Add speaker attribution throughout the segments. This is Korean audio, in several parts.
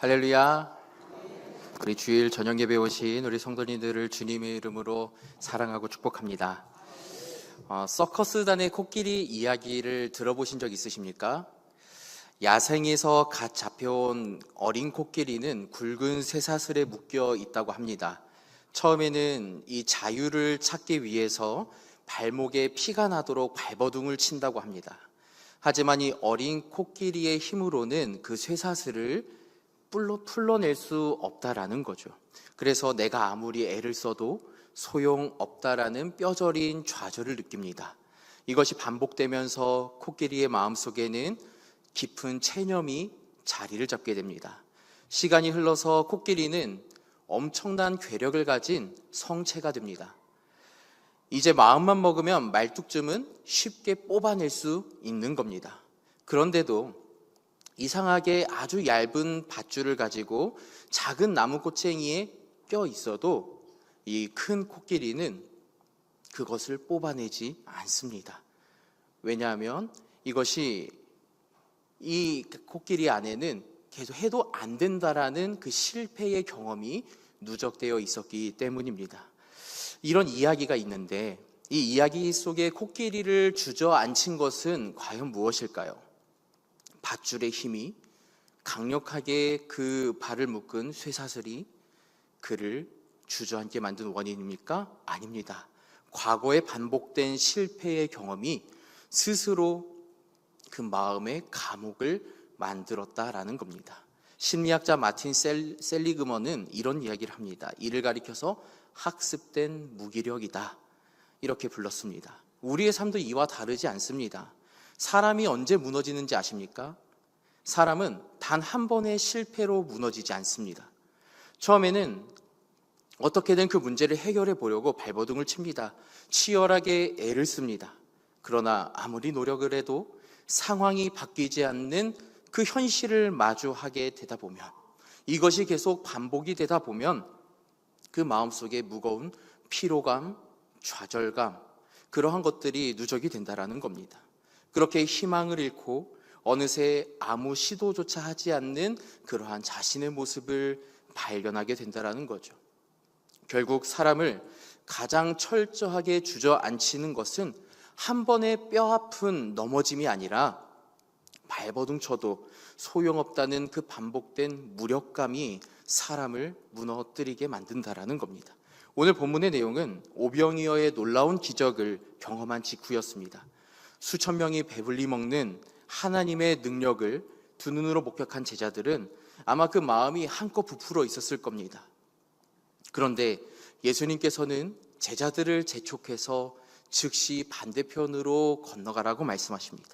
Speaker 1: 할렐루야. 우리 주일 저녁 예배 오신 우리 성도님들을 주님의 이름으로 사랑하고 축복합니다. 서커스단의 코끼리 이야기를 들어보신 적 있으십니까? 야생에서 갓 잡혀온 어린 코끼리는 굵은 쇠사슬에 묶여 있다고 합니다. 처음에는 이 자유를 찾기 위해서 발목에 피가 나도록 발버둥을 친다고 합니다. 하지만 이 어린 코끼리의 힘으로는 그 쇠사슬을 풀러낼 수 없다라는 거죠. 그래서 내가 아무리 애를 써도 소용없다라는 뼈저린 좌절을 느낍니다. 이것이 반복되면서 코끼리의 마음속에는 깊은 체념이 자리를 잡게 됩니다. 시간이 흘러서 코끼리는 엄청난 괴력을 가진 성체가 됩니다. 이제 마음만 먹으면 말뚝쯤은 쉽게 뽑아낼 수 있는 겁니다. 그런데도 이상하게 아주 얇은 밧줄을 가지고 작은 나무꼬챙이에 껴 있어도 이 큰 코끼리는 그것을 뽑아내지 않습니다. 왜냐하면 이것이 이 코끼리 안에는 계속 해도 안 된다라는 그 실패의 경험이 누적되어 있었기 때문입니다. 이런 이야기가 있는데 이 이야기 속에 코끼리를 주저앉힌 것은 과연 무엇일까요? 밧줄의 힘이, 강력하게 그 발을 묶은 쇠사슬이 그를 주저앉게 만든 원인입니까? 아닙니다. 과거에 반복된 실패의 경험이 스스로 그 마음의 감옥을 만들었다라는 겁니다. 심리학자 마틴 셀리그먼은 이런 이야기를 합니다. 이를 가리켜서 학습된 무기력이다, 이렇게 불렀습니다. 우리의 삶도 이와 다르지 않습니다. 사람이 언제 무너지는지 아십니까? 사람은 단 한 번의 실패로 무너지지 않습니다. 처음에는 어떻게든 그 문제를 해결해 보려고 발버둥을 칩니다. 치열하게 애를 씁니다. 그러나 아무리 노력을 해도 상황이 바뀌지 않는 그 현실을 마주하게 되다 보면, 이것이 계속 반복이 되다 보면 그 마음속에 무거운 피로감, 좌절감, 그러한 것들이 누적이 된다라는 겁니다. 그렇게 희망을 잃고 어느새 아무 시도조차 하지 않는 그러한 자신의 모습을 발견하게 된다라는 거죠. 결국 사람을 가장 철저하게 주저앉히는 것은 한 번의 뼈아픈 넘어짐이 아니라 발버둥 쳐도 소용없다는 그 반복된 무력감이 사람을 무너뜨리게 만든다라는 겁니다. 오늘 본문의 내용은 오병이어의 놀라운 기적을 경험한 직후였습니다. 수천 명이 배불리 먹는 하나님의 능력을 두 눈으로 목격한 제자들은 아마 그 마음이 한껏 부풀어 있었을 겁니다. 그런데 예수님께서는 제자들을 재촉해서 즉시 반대편으로 건너가라고 말씀하십니다.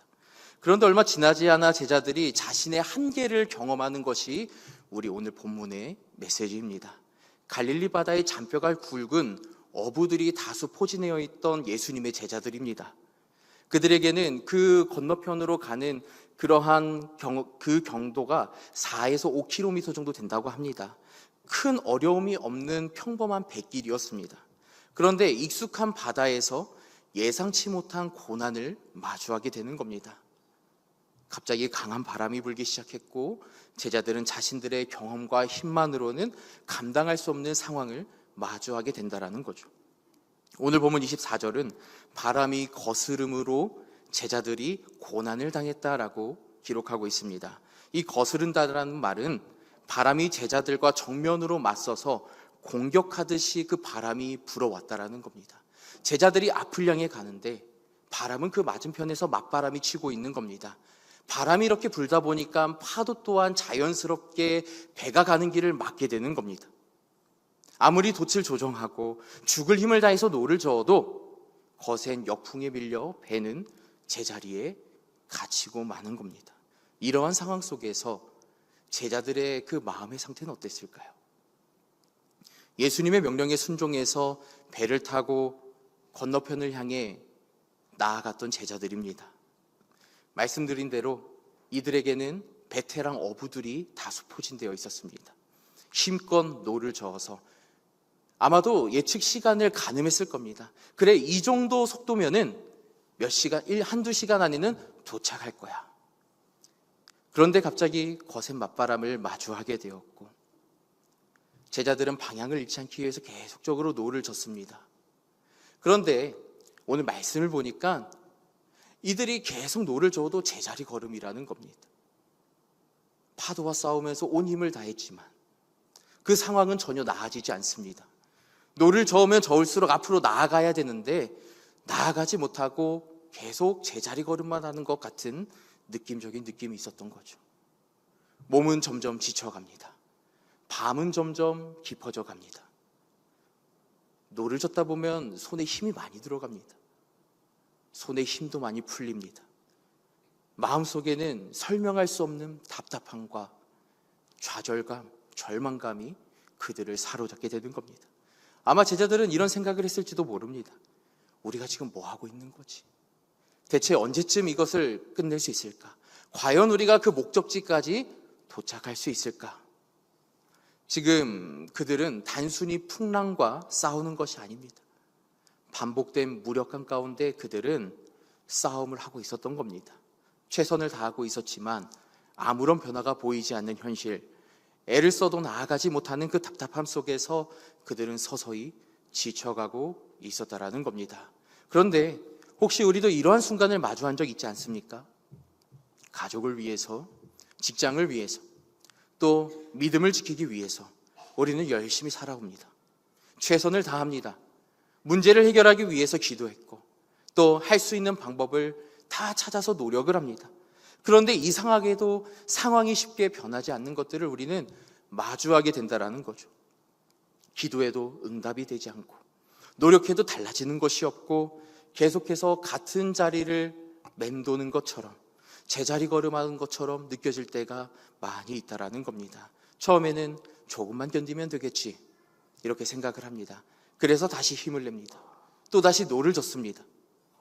Speaker 1: 그런데 얼마 지나지 않아 제자들이 자신의 한계를 경험하는 것이 우리 오늘 본문의 메시지입니다. 갈릴리 바다의 잔뼈가 굵은 어부들이 다수 포진되어 있던 예수님의 제자들입니다. 그들에게는 그 건너편으로 가는 그러한 그 경도가 4에서 5km 정도 된다고 합니다. 큰 어려움이 없는 평범한 뱃길이었습니다. 그런데 익숙한 바다에서 예상치 못한 고난을 마주하게 되는 겁니다. 갑자기 강한 바람이 불기 시작했고 제자들은 자신들의 경험과 힘만으로는 감당할 수 없는 상황을 마주하게 된다는 거죠. 오늘 본문 24절은 바람이 거스름으로 제자들이 고난을 당했다라고 기록하고 있습니다. 이 거스른다라는 말은 바람이 제자들과 정면으로 맞서서 공격하듯이 그 바람이 불어왔다라는 겁니다. 제자들이 앞을 향해 가는데 바람은 그 맞은편에서 맞바람이 치고 있는 겁니다. 바람이 이렇게 불다 보니까 파도 또한 자연스럽게 배가 가는 길을 막게 되는 겁니다. 아무리 돛을 조정하고 죽을 힘을 다해서 노를 저어도 거센 역풍에 밀려 배는 제자리에 갇히고 마는 겁니다. 이러한 상황 속에서 제자들의 그 마음의 상태는 어땠을까요? 예수님의 명령에 순종해서 배를 타고 건너편을 향해 나아갔던 제자들입니다. 말씀드린 대로 이들에게는 베테랑 어부들이 다수 포진되어 있었습니다. 힘껏 노를 저어서 아마도 예측 시간을 가늠했을 겁니다. 그래, 이 정도 속도면은 몇 시간, 한두 시간 안에는 도착할 거야. 그런데 갑자기 거센 맞바람을 마주하게 되었고 제자들은 방향을 잃지 않기 위해서 계속적으로 노를 젓습니다. 그런데 오늘 말씀을 보니까 이들이 계속 노를 저어도 제자리 걸음이라는 겁니다. 파도와 싸우면서 온 힘을 다했지만 그 상황은 전혀 나아지지 않습니다. 노를 저으면 저을수록 앞으로 나아가야 되는데 나아가지 못하고 계속 제자리 걸음만 하는 것 같은 느낌적인 느낌이 있었던 거죠. 몸은 점점 지쳐갑니다. 밤은 점점 깊어져 갑니다. 노를 젓다 보면 손에 힘이 많이 들어갑니다. 손에 힘도 많이 풀립니다. 마음속에는 설명할 수 없는 답답함과 좌절감, 절망감이 그들을 사로잡게 되는 겁니다. 아마 제자들은 이런 생각을 했을지도 모릅니다. 우리가 지금 뭐 하고 있는 거지? 대체 언제쯤 이것을 끝낼 수 있을까? 과연 우리가 그 목적지까지 도착할 수 있을까? 지금 그들은 단순히 풍랑과 싸우는 것이 아닙니다. 반복된 무력감 가운데 그들은 싸움을 하고 있었던 겁니다. 최선을 다하고 있었지만 아무런 변화가 보이지 않는 현실, 애를 써도 나아가지 못하는 그 답답함 속에서 그들은 서서히 지쳐가고 있었다라는 겁니다. 그런데 혹시 우리도 이러한 순간을 마주한 적 있지 않습니까? 가족을 위해서, 직장을 위해서, 또 믿음을 지키기 위해서 우리는 열심히 살아옵니다. 최선을 다합니다. 문제를 해결하기 위해서 기도했고 또 할 수 있는 방법을 다 찾아서 노력을 합니다. 그런데 이상하게도 상황이 쉽게 변하지 않는 것들을 우리는 마주하게 된다는 거죠. 기도해도 응답이 되지 않고 노력해도 달라지는 것이 없고 계속해서 같은 자리를 맴도는 것처럼 제자리 걸음하는 것처럼 느껴질 때가 많이 있다라는 겁니다. 처음에는 조금만 견디면 되겠지 이렇게 생각을 합니다. 그래서 다시 힘을 냅니다. 또 다시 노를 젓습니다.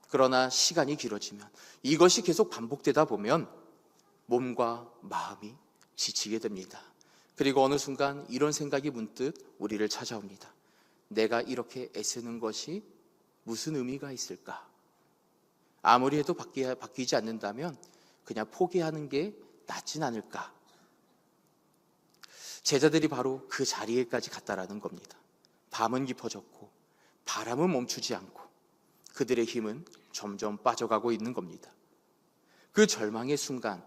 Speaker 1: 그러나 시간이 길어지면 이것이 계속 반복되다 보면 몸과 마음이 지치게 됩니다. 그리고 어느 순간 이런 생각이 문득 우리를 찾아옵니다. 내가 이렇게 애쓰는 것이 무슨 의미가 있을까? 아무리 해도 바뀌지 않는다면 그냥 포기하는 게 낫진 않을까? 제자들이 바로 그 자리에까지 갔다라는 겁니다. 밤은 깊어졌고 바람은 멈추지 않고 그들의 힘은 점점 빠져가고 있는 겁니다. 그 절망의 순간,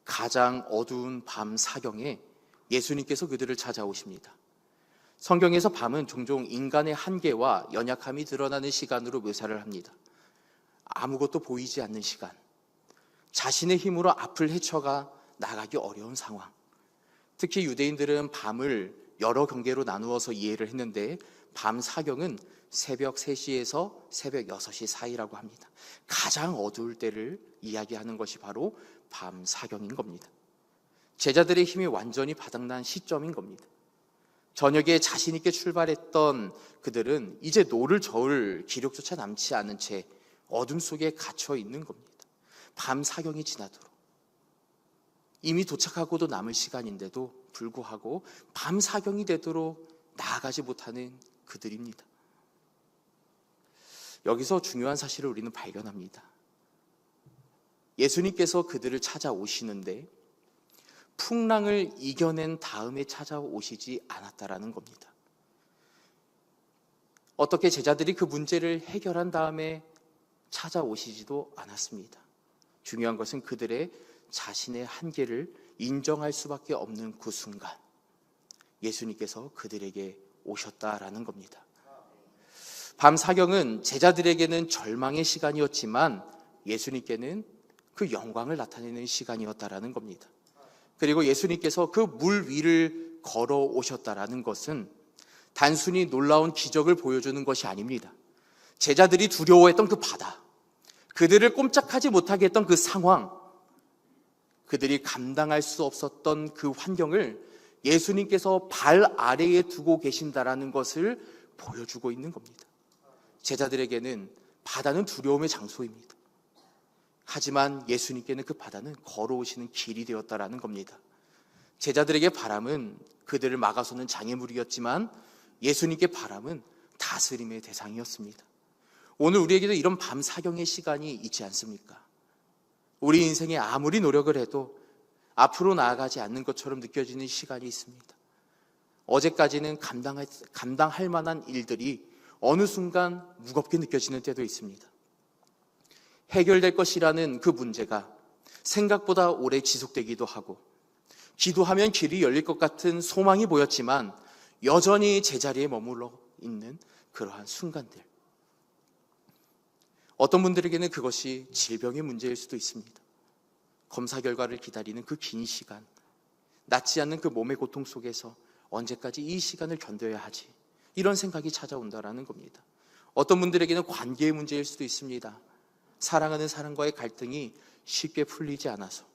Speaker 1: 가장 어두운 밤 사경에 예수님께서 그들을 찾아오십니다. 성경에서 밤은 종종 인간의 한계와 연약함이 드러나는 시간으로 묘사를 합니다. 아무것도 보이지 않는 시간, 자신의 힘으로 앞을 헤쳐가 나가기 어려운 상황. 특히 유대인들은 밤을 여러 경계로 나누어서 이해를 했는데 밤 사경은 새벽 3시에서 새벽 6시 사이라고 합니다. 가장 어두울 때를 이야기하는 것이 바로 밤 사경인 겁니다. 제자들의 힘이 완전히 바닥난 시점인 겁니다. 저녁에 자신 있게 출발했던 그들은 이제 노를 저을 기력조차 남지 않은 채 어둠 속에 갇혀 있는 겁니다. 밤 사경이 지나도록 이미 도착하고도 남을 시간인데도 불구하고 밤 사경이 되도록 나아가지 못하는 그들입니다. 여기서 중요한 사실을 우리는 발견합니다. 예수님께서 그들을 찾아오시는데 풍랑을 이겨낸 다음에 찾아오시지 않았다라는 겁니다. 어떻게 제자들이 그 문제를 해결한 다음에 찾아오시지도 않았습니다. 중요한 것은 그들의 자신의 한계를 인정할 수밖에 없는 그 순간 예수님께서 그들에게 오셨다라는 겁니다. 밤 사경은 제자들에게는 절망의 시간이었지만 예수님께는 그 영광을 나타내는 시간이었다라는 겁니다. 그리고 예수님께서 그 물 위를 걸어오셨다라는 것은 단순히 놀라운 기적을 보여주는 것이 아닙니다. 제자들이 두려워했던 그 바다, 그들을 꼼짝하지 못하게 했던 그 상황, 그들이 감당할 수 없었던 그 환경을 예수님께서 발 아래에 두고 계신다라는 것을 보여주고 있는 겁니다. 제자들에게는 바다는 두려움의 장소입니다. 하지만 예수님께는 그 바다는 걸어오시는 길이 되었다라는 겁니다. 제자들에게 바람은 그들을 막아서는 장애물이었지만 예수님께 바람은 다스림의 대상이었습니다. 오늘 우리에게도 이런 밤 사경의 시간이 있지 않습니까? 우리 인생에 아무리 노력을 해도 앞으로 나아가지 않는 것처럼 느껴지는 시간이 있습니다. 어제까지는 감당할 만한 일들이 어느 순간 무겁게 느껴지는 때도 있습니다. 해결될 것이라는 그 문제가 생각보다 오래 지속되기도 하고, 기도하면 길이 열릴 것 같은 소망이 보였지만 여전히 제자리에 머물러 있는 그러한 순간들. 어떤 분들에게는 그것이 질병의 문제일 수도 있습니다. 검사 결과를 기다리는 그 긴 시간, 낫지 않는 그 몸의 고통 속에서 언제까지 이 시간을 견뎌야 하지, 이런 생각이 찾아온다라는 겁니다. 어떤 분들에게는 관계의 문제일 수도 있습니다. 사랑하는 사람과의 갈등이 쉽게 풀리지 않아서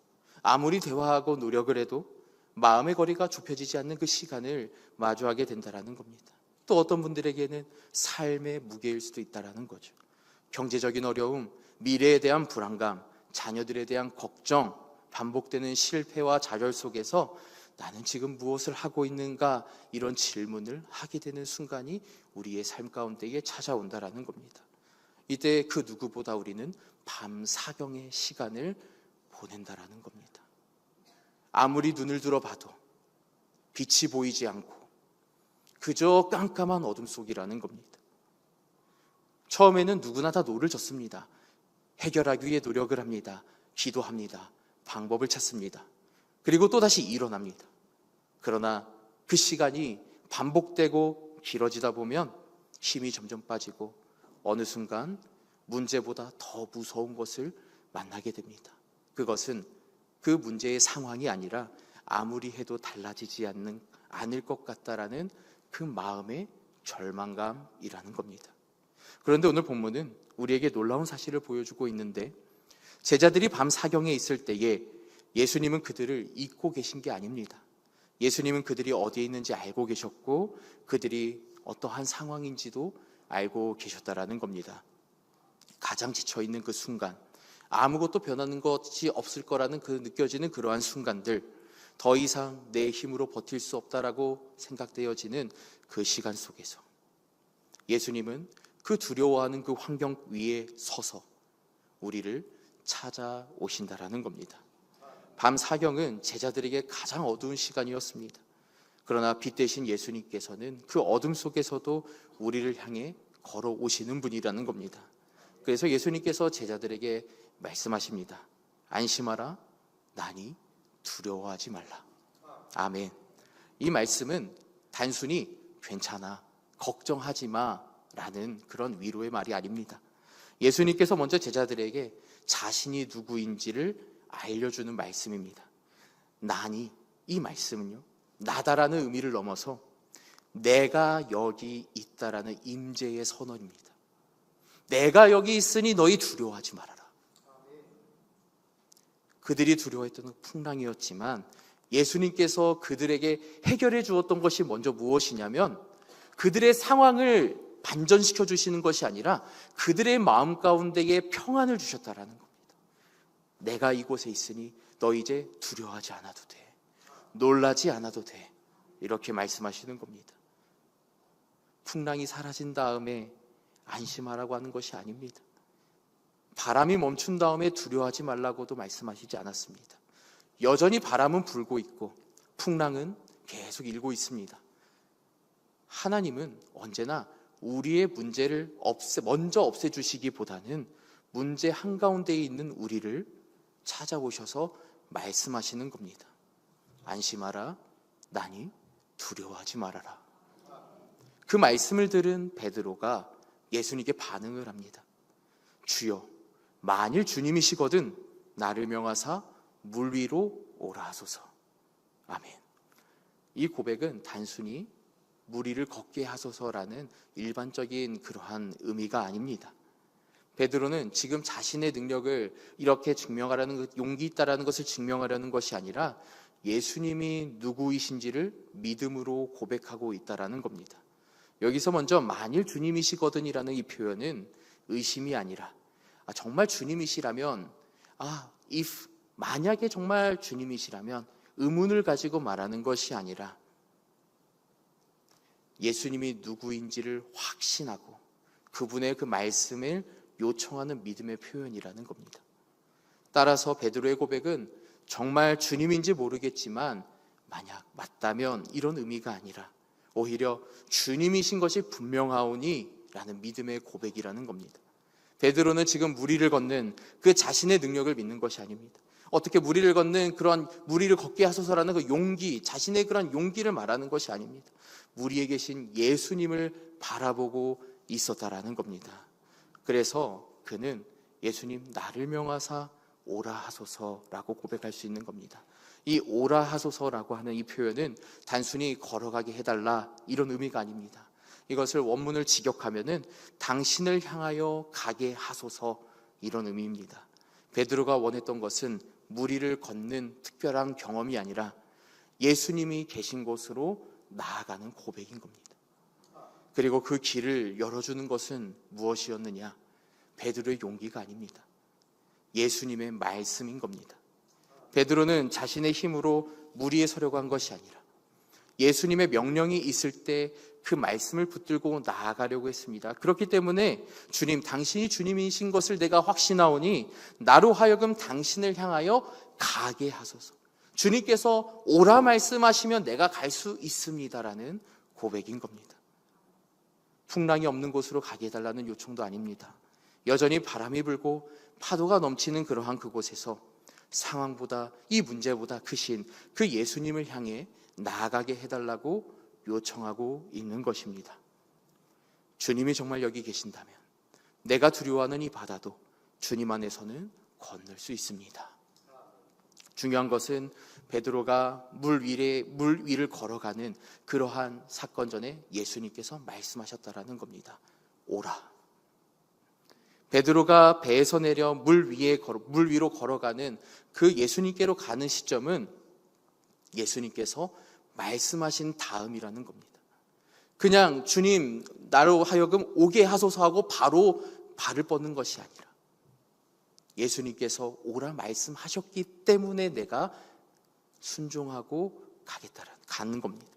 Speaker 1: 아무리 대화하고 노력을 해도 마음의 거리가 좁혀지지 않는 그 시간을 마주하게 된다라는 겁니다. 또 어떤 분들에게는 삶의 무게일 수도 있다라는 거죠. 경제적인 어려움, 미래에 대한 불안감, 자녀들에 대한 걱정, 반복되는 실패와 좌절 속에서 나는 지금 무엇을 하고 있는가, 이런 질문을 하게 되는 순간이 우리의 삶 가운데에 찾아온다라는 겁니다. 이때 그 누구보다 우리는 밤 사경의 시간을 보낸다라는 겁니다. 아무리 눈을 들어봐도 빛이 보이지 않고 그저 깜깜한 어둠 속이라는 겁니다. 처음에는 누구나 다 노를 젓습니다. 해결하기 위해 노력을 합니다. 기도합니다. 방법을 찾습니다. 그리고 또다시 일어납니다. 그러나 그 시간이 반복되고 길어지다 보면 힘이 점점 빠지고 어느 순간 문제보다 더 무서운 것을 만나게 됩니다. 그것은 그 문제의 상황이 아니라 아무리 해도 달라지지 않을 것 같다라는 그 마음의 절망감이라는 겁니다. 그런데 오늘 본문은 우리에게 놀라운 사실을 보여주고 있는데, 제자들이 밤 사경에 있을 때에 예수님은 그들을 잊고 계신 게 아닙니다. 예수님은 그들이 어디에 있는지 알고 계셨고 그들이 어떠한 상황인지도 알고 계셨다라는 겁니다. 가장 지쳐있는 그 순간, 아무것도 변하는 것이 없을 거라는 그 느껴지는 그러한 순간들, 더 이상 내 힘으로 버틸 수 없다라고 생각되어지는 그 시간 속에서 예수님은 그 두려워하는 그 환경 위에 서서 우리를 찾아오신다라는 겁니다. 밤 사경은 제자들에게 가장 어두운 시간이었습니다. 그러나 빛 대신 예수님께서는 그 어둠 속에서도 우리를 향해 걸어오시는 분이라는 겁니다. 그래서 예수님께서 제자들에게 말씀하십니다. 안심하라, 나니 두려워하지 말라. 아멘. 이 말씀은 단순히 괜찮아, 걱정하지 마 라는 그런 위로의 말이 아닙니다. 예수님께서 먼저 제자들에게 자신이 누구인지를 알려주는 말씀입니다. 나니, 이 말씀은요, 나다라는 의미를 넘어서 내가 여기 있다라는 임재의 선언입니다. 내가 여기 있으니 너희 두려워하지 말아라. 그들이 두려워했던 건 풍랑이었지만 예수님께서 그들에게 해결해 주었던 것이 먼저 무엇이냐면, 그들의 상황을 반전시켜 주시는 것이 아니라 그들의 마음 가운데에 평안을 주셨다라는 겁니다. 내가 이곳에 있으니 너 이제 두려워하지 않아도 돼, 놀라지 않아도 돼, 이렇게 말씀하시는 겁니다. 풍랑이 사라진 다음에 안심하라고 하는 것이 아닙니다. 바람이 멈춘 다음에 두려워하지 말라고도 말씀하시지 않았습니다. 여전히 바람은 불고 있고 풍랑은 계속 일고 있습니다. 하나님은 언제나 우리의 문제를 먼저 없애주시기보다는 문제 한가운데에 있는 우리를 찾아오셔서 말씀하시는 겁니다. 안심하라, 나니 두려워하지 말아라. 그 말씀을 들은 베드로가 예수님께 반응을 합니다. 주여, 만일 주님이시거든 나를 명하사 물 위로 오라 하소서. 아멘. 이 고백은 단순히 물 위를 걷게 하소서라는 일반적인 그러한 의미가 아닙니다. 베드로는 지금 자신의 능력을 이렇게 증명하라는, 용기 있다라는 것을 증명하려는 것이 아니라 예수님이 누구이신지를 믿음으로 고백하고 있다라는 겁니다. 여기서 먼저 만일 주님이시거든이라는 이 표현은 의심이 아니라 정말 주님이시라면, if, 만약에 정말 주님이시라면, 의문을 가지고 말하는 것이 아니라 예수님이 누구인지를 확신하고 그분의 그 말씀을 요청하는 믿음의 표현이라는 겁니다. 따라서 베드로의 고백은 정말 주님인지 모르겠지만 만약 맞다면 이런 의미가 아니라 오히려 주님이신 것이 분명하오니 라는 믿음의 고백이라는 겁니다. 베드로는 지금 무리를 걷는 그 자신의 능력을 믿는 것이 아닙니다. 어떻게 무리를 걷는 그런 무리를 걷게 하소서라는 그 용기, 자신의 그런 용기를 말하는 것이 아닙니다. 무리에 계신 예수님을 바라보고 있었다라는 겁니다. 그래서 그는 예수님 나를 명하사 오라 하소서라고 고백할 수 있는 겁니다. 이 오라 하소서라고 하는 이 표현은 단순히 걸어가게 해달라 이런 의미가 아닙니다. 이것을 원문을 직역하면은 당신을 향하여 가게 하소서 이런 의미입니다. 베드로가 원했던 것은 무리를 걷는 특별한 경험이 아니라 예수님이 계신 곳으로 나아가는 고백인 겁니다. 그리고 그 길을 열어주는 것은 무엇이었느냐? 베드로의 용기가 아닙니다. 예수님의 말씀인 겁니다. 베드로는 자신의 힘으로 무리에 서려고 한 것이 아니라 예수님의 명령이 있을 때 그 말씀을 붙들고 나아가려고 했습니다. 그렇기 때문에 주님, 당신이 주님이신 것을 내가 확신하오니 나로 하여금 당신을 향하여 가게 하소서. 주님께서 오라 말씀하시면 내가 갈 수 있습니다라는 고백인 겁니다. 풍랑이 없는 곳으로 가게 해달라는 요청도 아닙니다. 여전히 바람이 불고 파도가 넘치는 그러한 그곳에서 상황보다 이 문제보다 크신 그 예수님을 향해 나아가게 해달라고 요청하고 있는 것입니다. 주님이 정말 여기 계신다면 내가 두려워하는 이 바다도 주님 안에서는 건널 수 있습니다. 중요한 것은 베드로가 물 위를 걸어가는 그러한 사건 전에 예수님께서 말씀하셨다라는 겁니다. 오라. 베드로가 배에서 내려 물 위로 걸어가는 그 예수님께로 가는 시점은 예수님께서 말씀하신 다음이라는 겁니다. 그냥 주님 나로 하여금 오게 하소서 하고 바로 발을 뻗는 것이 아니라 예수님께서 오라 말씀하셨기 때문에 내가 순종하고 가는 겁니다.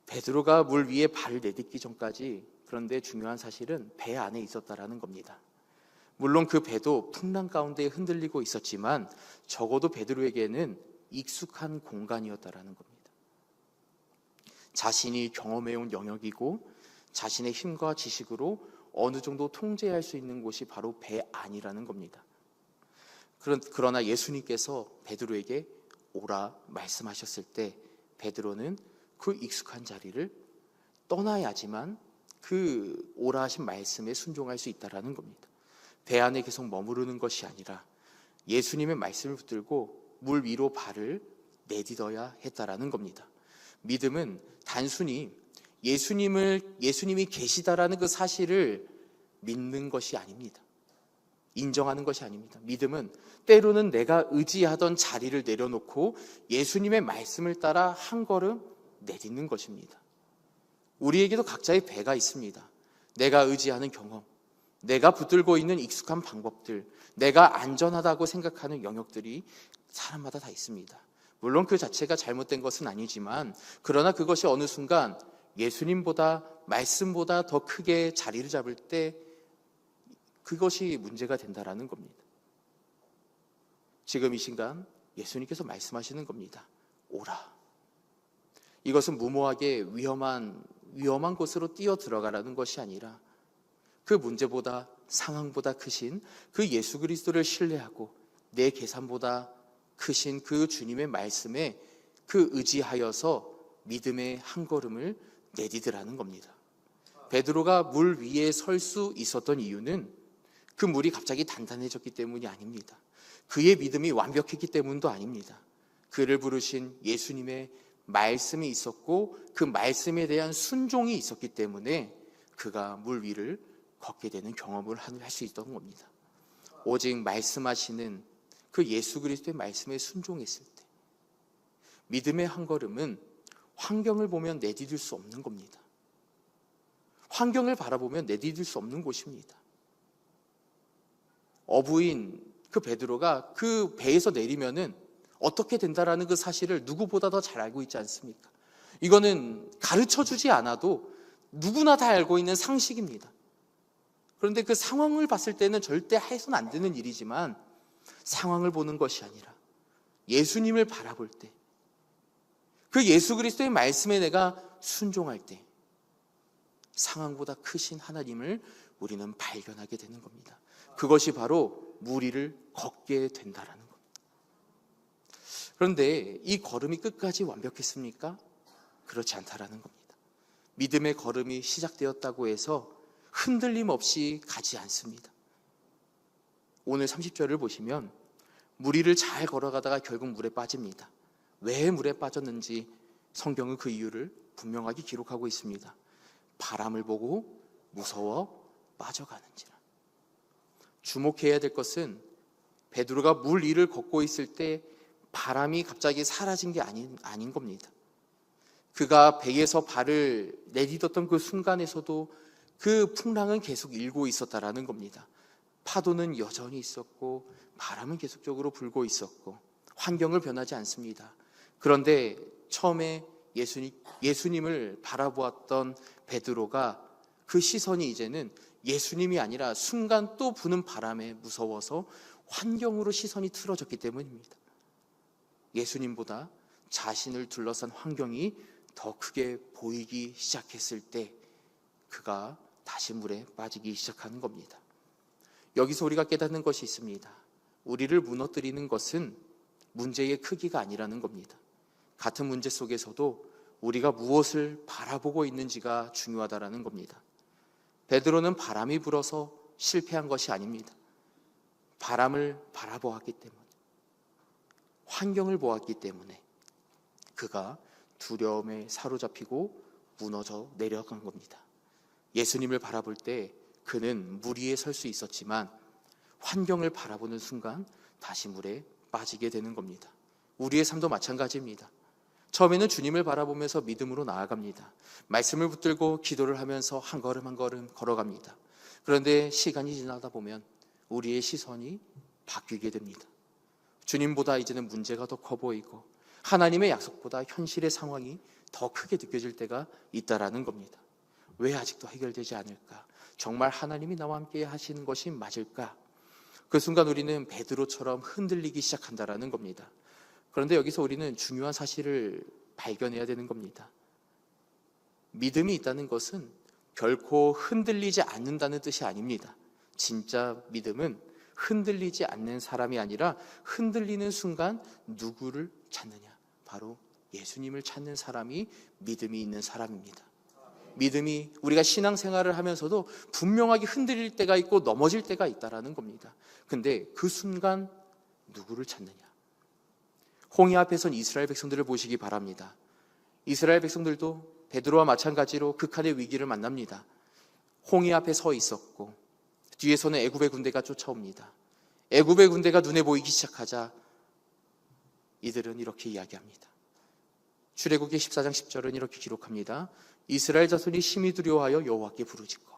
Speaker 1: 베드로가 물 위에 발을 내딛기 전까지 그런데 중요한 사실은 배 안에 있었다라는 겁니다. 물론 그 배도 풍랑 가운데 흔들리고 있었지만 적어도 베드로에게는 익숙한 공간이었다라는 겁니다. 자신이 경험해온 영역이고 자신의 힘과 지식으로 어느 정도 통제할 수 있는 곳이 바로 배 안이라는 겁니다. 그러나 예수님께서 베드로에게 오라 말씀하셨을 때 베드로는 그 익숙한 자리를 떠나야지만 그 오라 하신 말씀에 순종할 수 있다라는 겁니다. 배 안에 계속 머무르는 것이 아니라 예수님의 말씀을 붙들고 물 위로 발을 내딛어야 했다라는 겁니다. 믿음은 단순히 예수님이 계시다라는 그 사실을 믿는 것이 아닙니다. 인정하는 것이 아닙니다. 믿음은 때로는 내가 의지하던 자리를 내려놓고 예수님의 말씀을 따라 한 걸음 내딛는 것입니다. 우리에게도 각자의 배가 있습니다. 내가 의지하는 경험, 내가 붙들고 있는 익숙한 방법들, 내가 안전하다고 생각하는 영역들이 사람마다 다 있습니다. 물론 그 자체가 잘못된 것은 아니지만 그러나 그것이 어느 순간 예수님보다 말씀보다 더 크게 자리를 잡을 때 그것이 문제가 된다라는 겁니다. 지금 이 순간 예수님께서 말씀하시는 겁니다. 오라. 이것은 무모하게 위험한 곳으로 뛰어 들어가라는 것이 아니라 그 문제보다 상황보다 크신 그 예수 그리스도를 신뢰하고 내 계산보다 크신 그 주님의 말씀에 그 의지하여서 믿음의 한 걸음을 내디드라는 겁니다. 베드로가 물 위에 설 수 있었던 이유는 그 물이 갑자기 단단해졌기 때문이 아닙니다. 그의 믿음이 완벽했기 때문도 아닙니다. 그를 부르신 예수님의 말씀이 있었고 그 말씀에 대한 순종이 있었기 때문에 그가 물 위를 걷게 되는 경험을 할 수 있던 겁니다. 오직 말씀하시는 그 예수 그리스도의 말씀에 순종했을 때 믿음의 한 걸음은 환경을 보면 내디딜 수 없는 겁니다. 환경을 바라보면 내디딜 수 없는 곳입니다. 어부인 그 베드로가 그 배에서 내리면은 어떻게 된다라는 그 사실을 누구보다 더 잘 알고 있지 않습니까? 이거는 가르쳐 주지 않아도 누구나 다 알고 있는 상식입니다. 그런데 그 상황을 봤을 때는 절대 해서는 안 되는 일이지만 상황을 보는 것이 아니라 예수님을 바라볼 때, 그 예수 그리스도의 말씀에 내가 순종할 때 상황보다 크신 하나님을 우리는 발견하게 되는 겁니다. 그것이 바로 무리를 걷게 된다라는 겁니다. 그런데 이 걸음이 끝까지 완벽했습니까? 그렇지 않다라는 겁니다. 믿음의 걸음이 시작되었다고 해서 흔들림 없이 가지 않습니다. 오늘 30절을 보시면 무리를 잘 걸어가다가 결국 물에 빠집니다. 왜 물에 빠졌는지 성경은 그 이유를 분명하게 기록하고 있습니다. 바람을 보고 무서워 빠져가는지라. 주목해야 될 것은 베드로가 물 위를 걷고 있을 때 바람이 갑자기 사라진 게 아닌 겁니다. 그가 배에서 발을 내딛었던 그 순간에서도 그 풍랑은 계속 일고 있었다라는 겁니다. 파도는 여전히 있었고 바람은 계속적으로 불고 있었고 환경을 변하지 않습니다. 그런데 처음에 예수님을 바라보았던 베드로가 그 시선이 이제는 예수님이 아니라 순간 또 부는 바람에 무서워서 환경으로 시선이 틀어졌기 때문입니다. 예수님보다 자신을 둘러싼 환경이 더 크게 보이기 시작했을 때 그가 다시 물에 빠지기 시작하는 겁니다. 여기서 우리가 깨닫는 것이 있습니다. 우리를 무너뜨리는 것은 문제의 크기가 아니라는 겁니다. 같은 문제 속에서도 우리가 무엇을 바라보고 있는지가 중요하다라는 겁니다. 베드로는 바람이 불어서 실패한 것이 아닙니다. 바람을 바라보았기 때문에, 환경을 보았기 때문에 그가 두려움에 사로잡히고 무너져 내려간 겁니다. 예수님을 바라볼 때 그는 물 위에 설 수 있었지만 환경을 바라보는 순간 다시 물에 빠지게 되는 겁니다. 우리의 삶도 마찬가지입니다. 처음에는 주님을 바라보면서 믿음으로 나아갑니다. 말씀을 붙들고 기도를 하면서 한 걸음 한 걸음 걸어갑니다. 그런데 시간이 지나다 보면 우리의 시선이 바뀌게 됩니다. 주님보다 이제는 문제가 더 커 보이고 하나님의 약속보다 현실의 상황이 더 크게 느껴질 때가 있다라는 겁니다. 왜 아직도 해결되지 않을까? 정말 하나님이 나와 함께 하시는 것이 맞을까? 그 순간 우리는 베드로처럼 흔들리기 시작한다라는 겁니다. 그런데 여기서 우리는 중요한 사실을 발견해야 되는 겁니다. 믿음이 있다는 것은 결코 흔들리지 않는다는 뜻이 아닙니다. 진짜 믿음은 흔들리지 않는 사람이 아니라 흔들리는 순간 누구를 찾느냐? 바로 예수님을 찾는 사람이 믿음이 있는 사람입니다. 믿음이 우리가 신앙생활을 하면서도 분명하게 흔들릴 때가 있고 넘어질 때가 있다라는 겁니다. 근데 그 순간 누구를 찾느냐? 홍해 앞에 선 이스라엘 백성들을 보시기 바랍니다. 이스라엘 백성들도 베드로와 마찬가지로 극한의 위기를 만납니다. 홍해 앞에 서 있었고 뒤에서는 애굽의 군대가 쫓아옵니다. 애굽의 군대가 눈에 보이기 시작하자 이들은 이렇게 이야기합니다. 출애굽기 14장 10절은 이렇게 기록합니다. 이스라엘 자손이 심히 두려워하여 여호와께 부르짖고.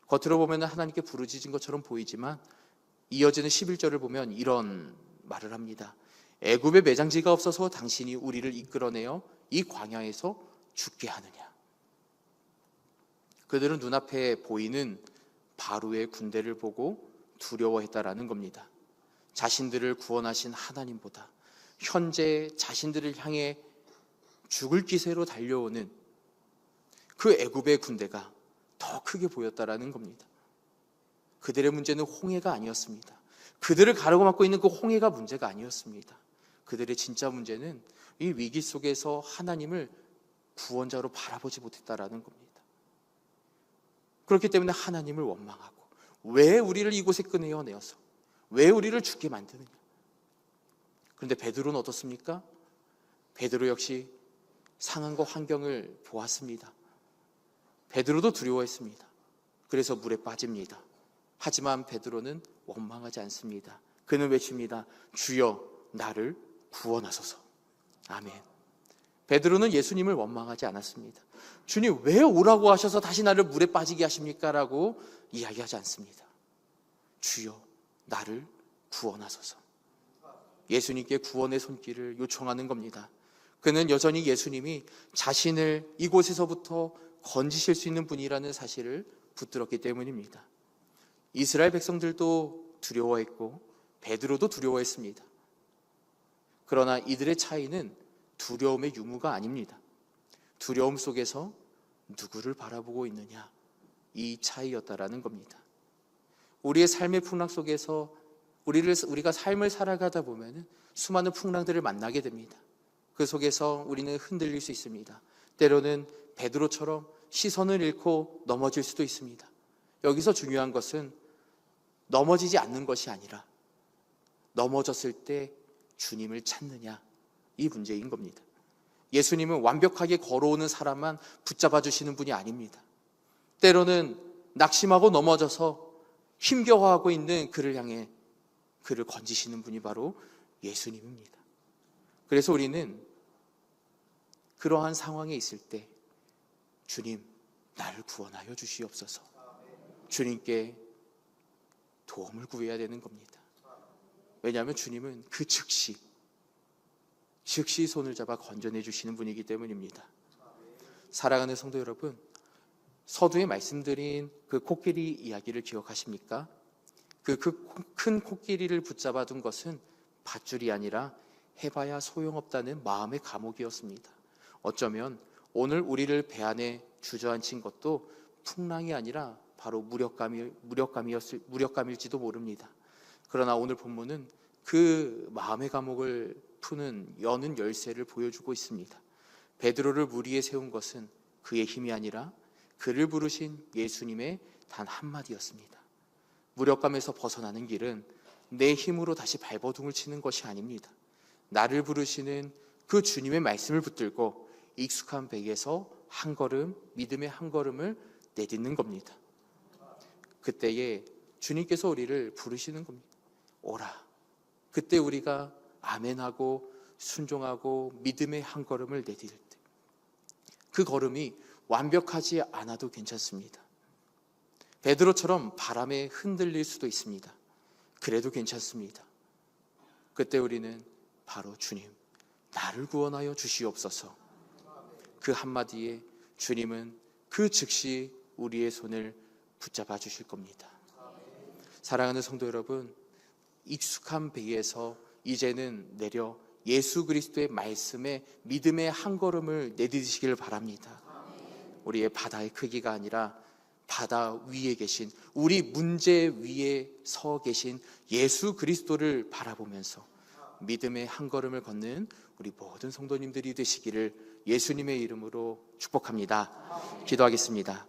Speaker 1: 겉으로 보면 하나님께 부르짖은 것처럼 보이지만 이어지는 11절을 보면 이런 말을 합니다. 애굽에 매장지가 없어서 당신이 우리를 이끌어내어 이 광야에서 죽게 하느냐. 그들은 눈앞에 보이는 바로의 군대를 보고 두려워했다라는 겁니다. 자신들을 구원하신 하나님보다 현재 자신들을 향해 죽을 기세로 달려오는 그 애굽의 군대가 더 크게 보였다라는 겁니다. 그들의 문제는 홍해가 아니었습니다. 그들을 가로막고 있는 그 홍해가 문제가 아니었습니다. 그들의 진짜 문제는 이 위기 속에서 하나님을 구원자로 바라보지 못했다라는 겁니다. 그렇기 때문에 하나님을 원망하고 왜 우리를 이곳에 꺼내어내어서 왜 우리를 죽게 만드느냐. 그런데 베드로는 어떻습니까? 베드로 역시 상황과 환경을 보았습니다. 베드로도 두려워했습니다. 그래서 물에 빠집니다. 하지만 베드로는 원망하지 않습니다. 그는 외칩니다. 주여 나를 구원하소서. 아멘. 베드로는 예수님을 원망하지 않았습니다. 주님 왜 오라고 하셔서 다시 나를 물에 빠지게 하십니까? 라고 이야기하지 않습니다. 주여 나를 구원하소서. 예수님께 구원의 손길을 요청하는 겁니다. 그는 여전히 예수님이 자신을 이곳에서부터 건지실 수 있는 분이라는 사실을 붙들었기 때문입니다. 이스라엘 백성들도 두려워했고 베드로도 두려워했습니다. 그러나 이들의 차이는 두려움의 유무가 아닙니다. 두려움 속에서 누구를 바라보고 있느냐, 이 차이였다라는 겁니다. 우리의 삶의 풍랑 속에서 우리가 삶을 살아가다 보면 수많은 풍랑들을 만나게 됩니다. 그 속에서 우리는 흔들릴 수 있습니다. 때로는 베드로처럼 시선을 잃고 넘어질 수도 있습니다. 여기서 중요한 것은 넘어지지 않는 것이 아니라 넘어졌을 때 주님을 찾느냐, 이 문제인 겁니다. 예수님은 완벽하게 걸어오는 사람만 붙잡아 주시는 분이 아닙니다. 때로는 낙심하고 넘어져서 힘겨워하고 있는 그를 향해 그를 건지시는 분이 바로 예수님입니다. 그래서 우리는 그러한 상황에 있을 때 주님, 나를 구원하여 주시옵소서, 주님께 도움을 구해야 되는 겁니다. 왜냐하면 주님은 그 즉시 손을 잡아 건져내 주시는 분이기 때문입니다. 사랑하는 성도 여러분, 서두에 말씀드린 그 코끼리 이야기를 기억하십니까? 그 큰 코끼리를 붙잡아 둔 것은 밧줄이 아니라 해봐야 소용없다는 마음의 감옥이었습니다. 어쩌면 오늘 우리를 배 안에 주저앉힌 것도 풍랑이 아니라 바로 무력감일지도 모릅니다. 그러나 오늘 본문은 그 마음의 감옥을 여는 열쇠를 보여주고 있습니다. 베드로를 물 위에 세운 것은 그의 힘이 아니라 그를 부르신 예수님의 단 한마디였습니다. 무력감에서 벗어나는 길은 내 힘으로 다시 발버둥을 치는 것이 아닙니다. 나를 부르시는 그 주님의 말씀을 붙들고 익숙한 배에서 한 걸음, 믿음의 한 걸음을 내딛는 겁니다. 그때에 주님께서 우리를 부르시는 겁니다. 오라. 그때 우리가 아멘하고 순종하고 믿음의 한 걸음을 내딛을 때 그 걸음이 완벽하지 않아도 괜찮습니다. 베드로처럼 바람에 흔들릴 수도 있습니다. 그래도 괜찮습니다. 그때 우리는 바로 주님, 나를 구원하여 주시옵소서, 그 한마디에 주님은 그 즉시 우리의 손을 붙잡아 주실 겁니다. 사랑하는 성도 여러분, 익숙한 배에서 이제는 내려 예수 그리스도의 말씀에 믿음의 한 걸음을 내딛으시길 바랍니다. 우리의 바다의 크기가 아니라 바다 위에 계신, 우리 문제 위에 서 계신 예수 그리스도를 바라보면서 믿음의 한 걸음을 걷는 우리 모든 성도님들이 되시기를 예수님의 이름으로 축복합니다. 기도하겠습니다.